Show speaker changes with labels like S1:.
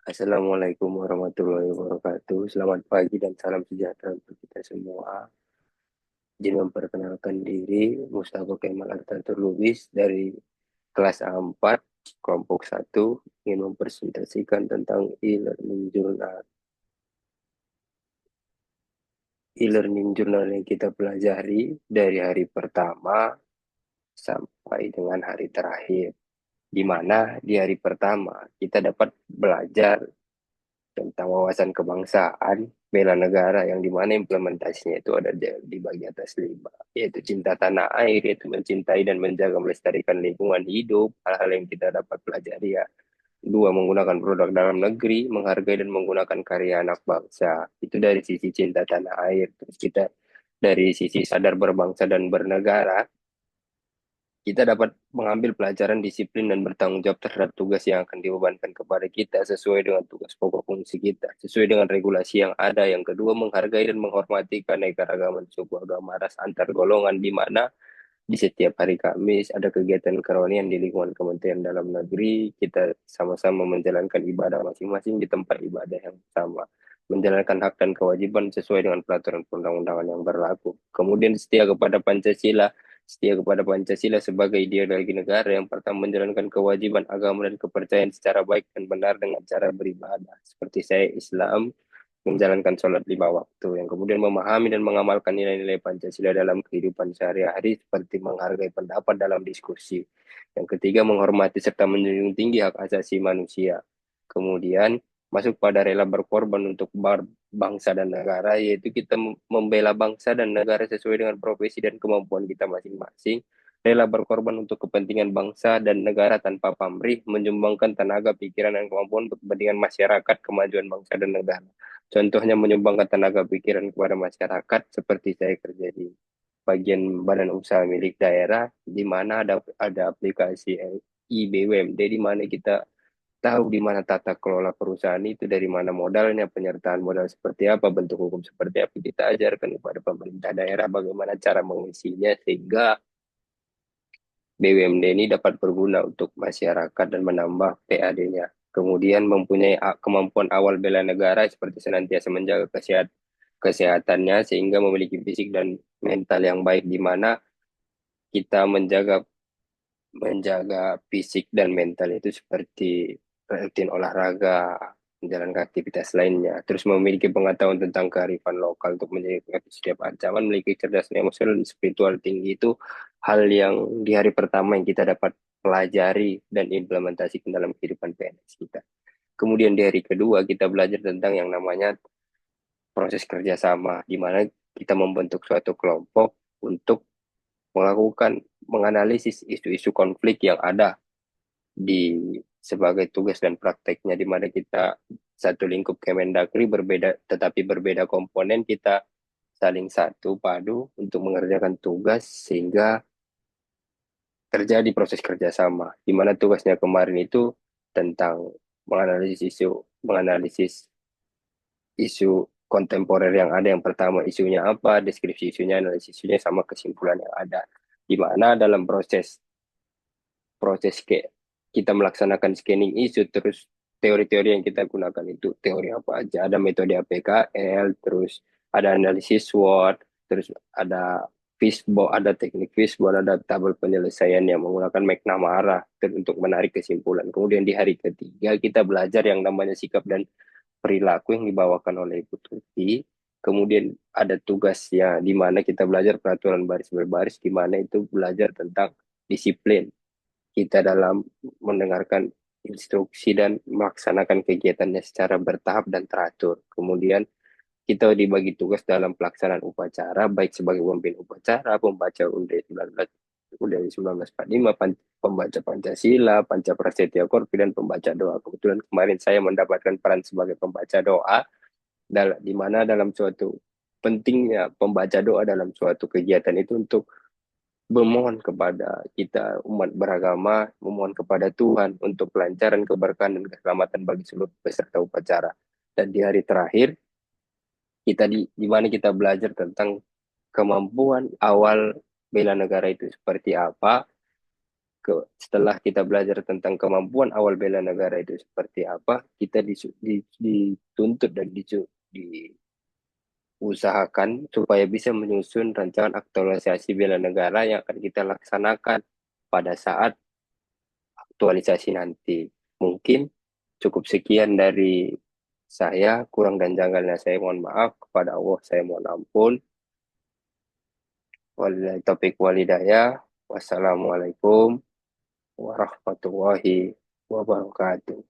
S1: Assalamualaikum warahmatullahi wabarakatuh. Selamat pagi dan salam sejahtera untuk kita semua. Izin memperkenalkan diri, Mustafa Kemal Artantur Lubis dari kelas A4, kelompok 1, ingin mempresentasikan tentang e-learning journal. E-learning journal yang kita pelajari dari hari pertama sampai dengan hari terakhir. Di mana di hari pertama kita dapat belajar tentang wawasan kebangsaan, bela negara yang dimana implementasinya itu ada di bagian atas 5, yaitu cinta tanah air, yaitu mencintai dan menjaga melestarikan lingkungan hidup, hal-hal yang kita dapat pelajari ya. Dua, menggunakan produk dalam negeri, menghargai dan menggunakan karya anak bangsa. Itu dari sisi cinta tanah air. Terus kita dari sisi sadar berbangsa dan bernegara, kita dapat mengambil pelajaran disiplin dan bertanggung jawab terhadap tugas yang akan dibebankan kepada kita sesuai dengan tugas pokok fungsi kita, sesuai dengan regulasi yang ada. Yang kedua, menghargai dan menghormati keanekaragaman suku agama ras antar golongan, di mana di setiap hari Kamis ada kegiatan kerohanian di lingkungan Kementerian Dalam Negeri. Kita sama-sama menjalankan ibadah masing-masing di tempat ibadah yang sama. Menjalankan hak dan kewajiban sesuai dengan peraturan perundang-undangan yang berlaku. Kemudian setia kepada Pancasila. Setia kepada Pancasila sebagai ideologi negara yang pertama menjalankan kewajiban agama dan kepercayaan secara baik dan benar dengan cara beribadah. Seperti saya Islam, menjalankan sholat 5 waktu, yang kemudian memahami dan mengamalkan nilai-nilai Pancasila dalam kehidupan sehari-hari seperti menghargai pendapat dalam diskusi. Yang ketiga, menghormati serta menjunjung tinggi hak asasi manusia. Kemudian masuk pada rela berkorban untuk bangsa dan negara, yaitu kita membela bangsa dan negara sesuai dengan profesi dan kemampuan kita masing-masing, rela berkorban untuk kepentingan bangsa dan negara tanpa pamrih, menyumbangkan tenaga, pikiran, dan kemampuan untuk kepentingan masyarakat, kemajuan bangsa dan negara. Contohnya menyumbangkan tenaga pikiran kepada masyarakat seperti saya kerja di bagian badan usaha milik daerah, di mana ada aplikasi IBWMD, di mana kita tahu di mana tata kelola perusahaan itu, dari mana modalnya, penyertaan modal seperti apa, bentuk hukum seperti apa. Kita ajarkan kepada pemerintah daerah bagaimana cara mengisinya sehingga BUMD ini dapat berguna untuk masyarakat dan menambah PAD-nya. Kemudian mempunyai kemampuan awal bela negara seperti senantiasa menjaga kesehatannya sehingga memiliki fisik dan mental yang baik, di mana kita menjaga menjaga fisik dan mental itu seperti rutin olahraga, menjalankan aktivitas lainnya, terus memiliki pengetahuan tentang kearifan lokal untuk menjaga setiap ancaman, memiliki kecerdasan emosional dan spiritual tinggi. Itu hal yang di hari pertama yang kita dapat pelajari dan implementasikan dalam kehidupan PNS kita. Kemudian di hari kedua kita belajar tentang yang namanya proses kerjasama, di mana kita membentuk suatu kelompok untuk melakukan menganalisis isu-isu konflik yang ada di sebagai tugas dan prakteknya, di mana kita satu lingkup Kemendagri berbeda tetapi berbeda komponen, kita saling satu padu untuk mengerjakan tugas sehingga terjadi proses kerjasama, di mana tugasnya kemarin itu tentang menganalisis isu kontemporer yang ada. Yang pertama isunya apa, deskripsi isunya, analisis isunya, sama kesimpulan yang ada, di mana dalam proses proses kayak kita melaksanakan scanning isu, terus teori-teori yang kita gunakan itu teori apa aja. Ada metode APKL, terus ada analisis SWOT, terus ada fishbone, ada teknik fishbone, ada tabel penyelesaian yang menggunakan McNamara untuk menarik kesimpulan. Kemudian di hari ketiga kita belajar yang namanya sikap dan perilaku yang dibawakan oleh Ibu Tuti. Kemudian ada tugasnya di mana kita belajar peraturan baris berbaris, di mana itu belajar tentang disiplin kita dalam mendengarkan instruksi dan melaksanakan kegiatannya secara bertahap dan teratur. Kemudian kita dibagi tugas dalam pelaksanaan upacara, baik sebagai pemimpin upacara, pembaca UUD 1945, pembaca Pancasila, Panca Prasetya Korpi, dan pembaca doa. Kebetulan kemarin saya mendapatkan peran sebagai pembaca doa, di mana dalam suatu pentingnya pembaca doa dalam suatu kegiatan itu untuk memohon kepada kita umat beragama, memohon kepada Tuhan untuk kelancaran, keberkahan, dan keselamatan bagi seluruh peserta upacara. Dan di hari terakhir, kita di mana kita belajar tentang kemampuan awal bela negara itu seperti apa, setelah kita belajar tentang kemampuan awal bela negara itu seperti apa, kita dituntut dan diusahakan supaya bisa menyusun rancangan aktualisasi bela negara yang akan kita laksanakan pada saat aktualisasi nanti. Mungkin cukup sekian dari saya, kurang dan janggalnya saya mohon maaf, kepada Allah saya mohon ampun. Wabillahi taufiq walhidayah. Wassalamualaikum warahmatullahi wabarakatuh.